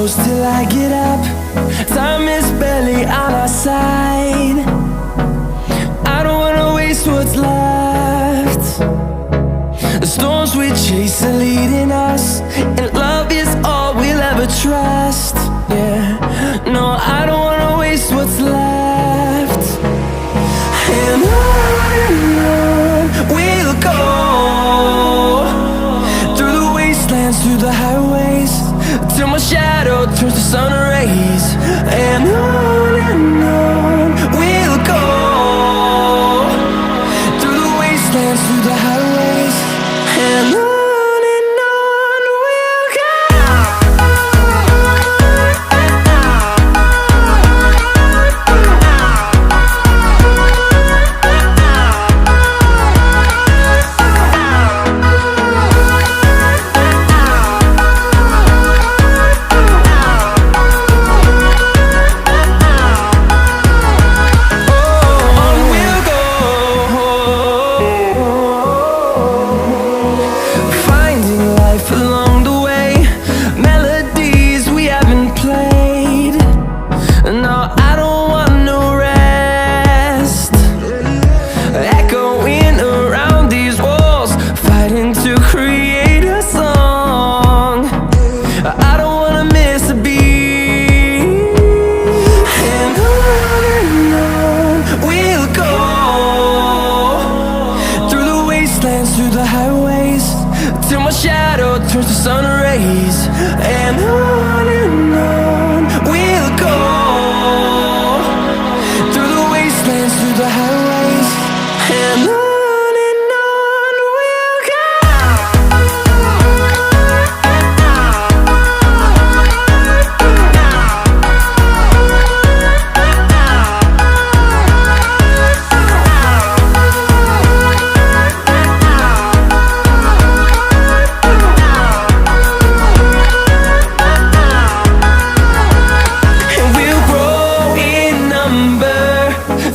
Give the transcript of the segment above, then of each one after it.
close till I get up. Time is barely on our side. I don't wanna waste what's left. The storms we chase are leading us, and love is all we'll ever trust. Yeah, no, I don't wanna waste what's left. And on we'll go, through the wastelands, through the highways, till my shadow turns to sun rays. And on we'll go, through the wastelands, through the highways, and on we'll go. Along the way, melodies we haven't played. No, I don't want no rest. Echoing around these walls, fighting to create a song. I don't wanna miss a beat. And on we'll go, through the wastelands, through the highways, till my shadow turns to sun rays. And on we'll go, through the wastelands, through the highways, and on we'll go.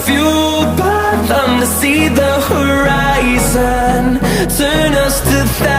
Fueled by them to see the horizon, turn us to thousands.